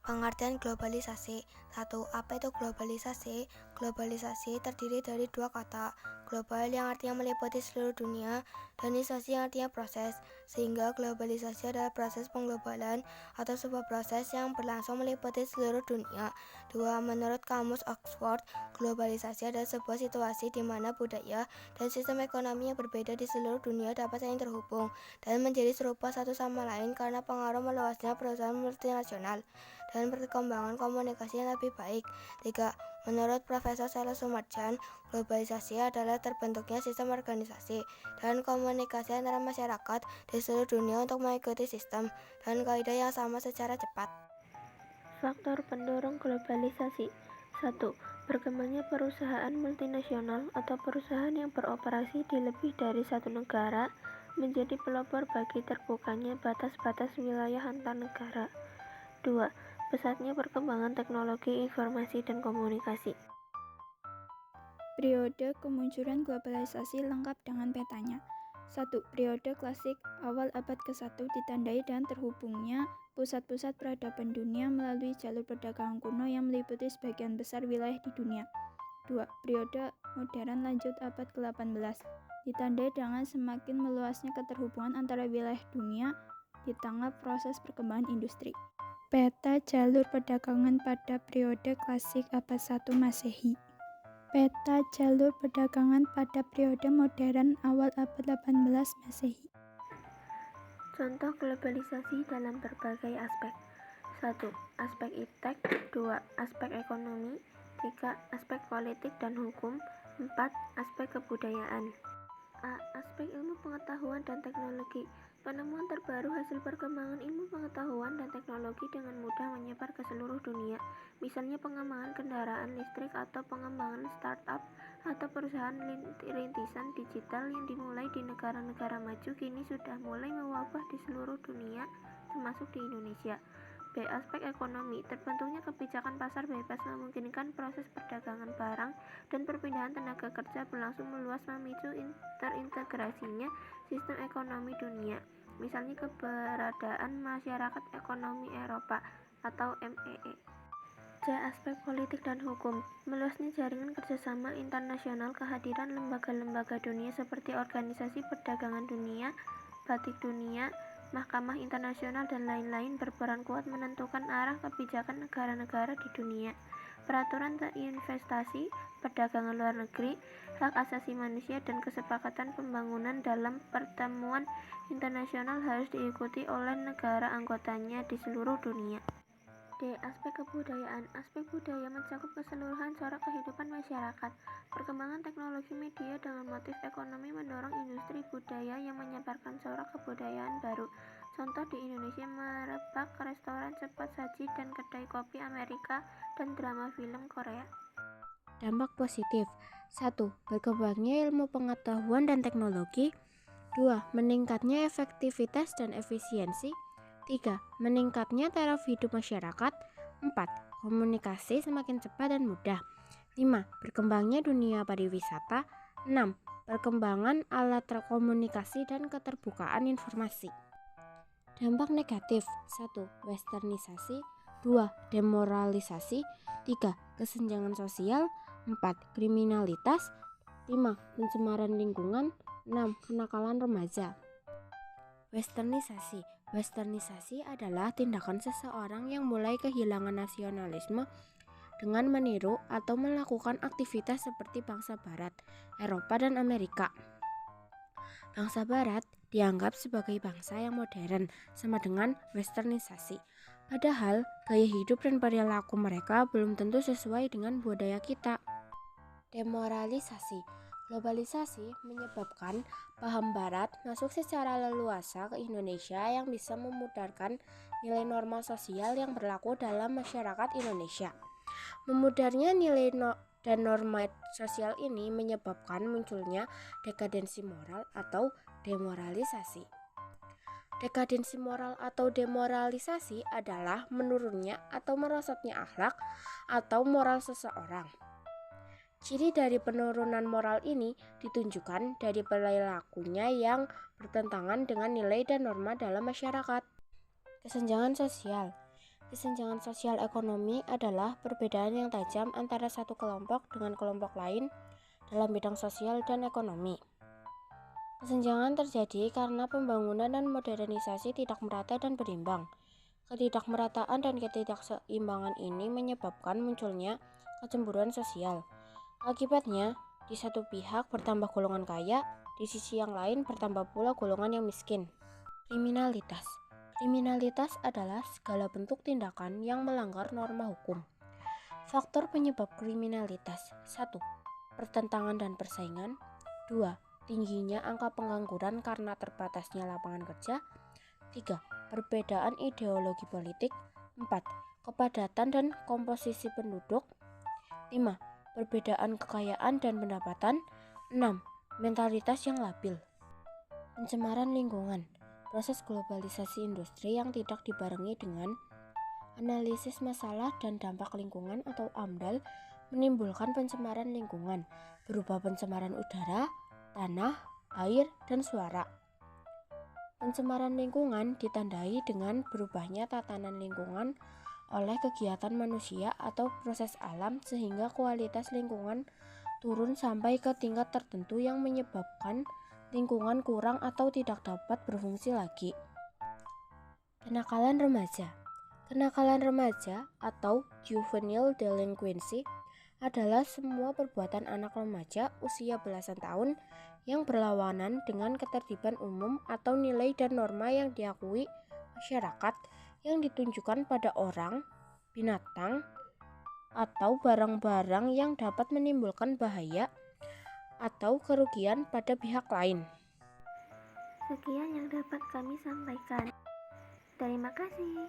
Pengertian globalisasi. 1. Apa itu globalisasi? Globalisasi terdiri dari dua kata, global yang artinya meliputi seluruh dunia, dan isasi yang artinya proses, sehingga globalisasi adalah proses pengglobalan atau sebuah proses yang berlangsung meliputi seluruh dunia. 2. Menurut Kamus Oxford, globalisasi adalah sebuah situasi di mana budaya dan sistem ekonomi yang berbeda di seluruh dunia dapat saling terhubung dan menjadi serupa satu sama lain karena pengaruh meluasnya perusahaan multinasional dan perkembangan komunikasi yang lebih baik. 3. Menurut Profesor Charles Sumarjan, globalisasi adalah terbentuknya sistem organisasi dan komunikasi antara masyarakat di seluruh dunia untuk mengikuti sistem dan kaidah yang sama secara cepat. Faktor pendorong globalisasi. 1. Berkembangnya perusahaan multinasional atau perusahaan yang beroperasi di lebih dari satu negara menjadi pelopor bagi terbukanya batas-batas wilayah antar negara. 2. Pesatnya perkembangan teknologi informasi dan komunikasi. Periode kemunculan globalisasi lengkap dengan petanya. 1. Periode klasik awal abad ke-1 ditandai dengan terhubungnya pusat-pusat peradaban dunia melalui jalur perdagangan kuno yang meliputi sebagian besar wilayah di dunia. 2. Periode modern lanjut abad ke-18 ditandai dengan semakin meluasnya keterhubungan antara wilayah dunia di tengah proses perkembangan industri. Peta jalur perdagangan pada periode klasik abad 1 Masehi. Peta jalur perdagangan pada periode modern awal abad 18 Masehi. Contoh globalisasi dalam berbagai aspek. 1. Aspek iptek. 2. Aspek ekonomi. 3. Aspek politik dan hukum. 4. Aspek kebudayaan. A. Aspek ilmu pengetahuan dan teknologi. Penemuan terbaru hasil perkembangan ilmu pengetahuan dan teknologi dengan mudah menyebar ke seluruh dunia. Misalnya pengembangan kendaraan listrik atau pengembangan startup atau perusahaan rintisan digital yang dimulai di negara-negara maju kini sudah mulai mewabah di seluruh dunia, termasuk di Indonesia. B. Aspek ekonomi. Terbentuknya kebijakan pasar bebas memungkinkan proses perdagangan barang dan perpindahan tenaga kerja berlangsung meluas memicu terintegrasinya sistem ekonomi dunia. Misalnya keberadaan Masyarakat Ekonomi Eropa atau MEE. C. Aspek politik dan hukum. Meluasnya jaringan kerjasama internasional, kehadiran lembaga-lembaga dunia seperti Organisasi Perdagangan Dunia, Batik Dunia, Mahkamah Internasional dan lain-lain berperan kuat menentukan arah kebijakan negara-negara di dunia. Peraturan investasi, perdagangan luar negeri, hak asasi manusia dan kesepakatan pembangunan dalam pertemuan internasional harus diikuti oleh negara anggotanya di seluruh dunia. D. Aspek kebudayaan. Aspek budaya mencakup keseluruhan corak kehidupan masyarakat. Perkembangan teknologi media dengan motif ekonomi mendorong industri budaya yang menyebarkan corak kebudayaan baru. Contoh di Indonesia merebak restoran cepat saji dan kedai kopi Amerika dan drama film Korea. Dampak positif. 1. Berkembangnya ilmu pengetahuan dan teknologi. 2. Meningkatnya efektivitas dan efisiensi. 3. Meningkatnya taraf hidup masyarakat. 4. Komunikasi semakin cepat dan mudah. 5. Berkembangnya dunia pariwisata. 6. Perkembangan alat komunikasi dan keterbukaan informasi. Dampak negatif. 1. Westernisasi. 2. Demoralisasi. 3. Kesenjangan sosial. 4. Kriminalitas. 5. Pencemaran lingkungan. 6. Kenakalan remaja. Westernisasi. Westernisasi adalah tindakan seseorang yang mulai kehilangan nasionalisme dengan meniru atau melakukan aktivitas seperti bangsa Barat, Eropa dan Amerika. Bangsa Barat dianggap sebagai bangsa yang modern sama dengan westernisasi. Padahal gaya hidup dan perilaku mereka belum tentu sesuai dengan budaya kita. Demoralisasi. Globalisasi menyebabkan paham Barat masuk secara leluasa ke Indonesia yang bisa memudarkan nilai normal sosial yang berlaku dalam masyarakat Indonesia. Memudarnya nilai dan norma sosial ini menyebabkan munculnya dekadensi moral atau demoralisasi. Dekadensi moral atau demoralisasi adalah menurunnya atau merosotnya akhlak atau moral seseorang. Ciri dari penurunan moral ini ditunjukkan dari perilakunya yang bertentangan dengan nilai dan norma dalam masyarakat. Kesenjangan sosial. Kesenjangan sosial ekonomi adalah perbedaan yang tajam antara satu kelompok dengan kelompok lain dalam bidang sosial dan ekonomi. Kesenjangan terjadi karena pembangunan dan modernisasi tidak merata dan berimbang. Ketidakmerataan dan ketidakseimbangan ini menyebabkan munculnya kecemburuan sosial. Akibatnya, di satu pihak bertambah golongan kaya, di sisi yang lain bertambah pula golongan yang miskin. Kriminalitas. Kriminalitas adalah segala bentuk tindakan yang melanggar norma hukum. Faktor penyebab kriminalitas: 1. Pertentangan dan persaingan. 2. Tingginya angka pengangguran karena terbatasnya lapangan kerja. 3. Perbedaan ideologi politik. 4. Kepadatan dan komposisi penduduk. 5. Perbedaan kekayaan dan pendapatan. 6. Mentalitas yang labil. Pencemaran lingkungan. Proses globalisasi industri yang tidak dibarengi dengan analisis masalah dan dampak lingkungan atau AMDAL menimbulkan pencemaran lingkungan berupa pencemaran udara, tanah, air, dan suara. Pencemaran lingkungan ditandai dengan berubahnya tatanan lingkungan oleh kegiatan manusia atau proses alam sehingga kualitas lingkungan turun sampai ke tingkat tertentu yang menyebabkan lingkungan kurang atau tidak dapat berfungsi lagi. Kenakalan remaja. Kenakalan remaja atau juvenile delinquency adalah semua perbuatan anak remaja usia belasan tahun yang berlawanan dengan ketertiban umum atau nilai dan norma yang diakui masyarakat yang ditunjukkan pada orang, binatang, atau barang-barang yang dapat menimbulkan bahaya atau kerugian pada pihak lain. Sekian yang dapat kami sampaikan. Terima kasih.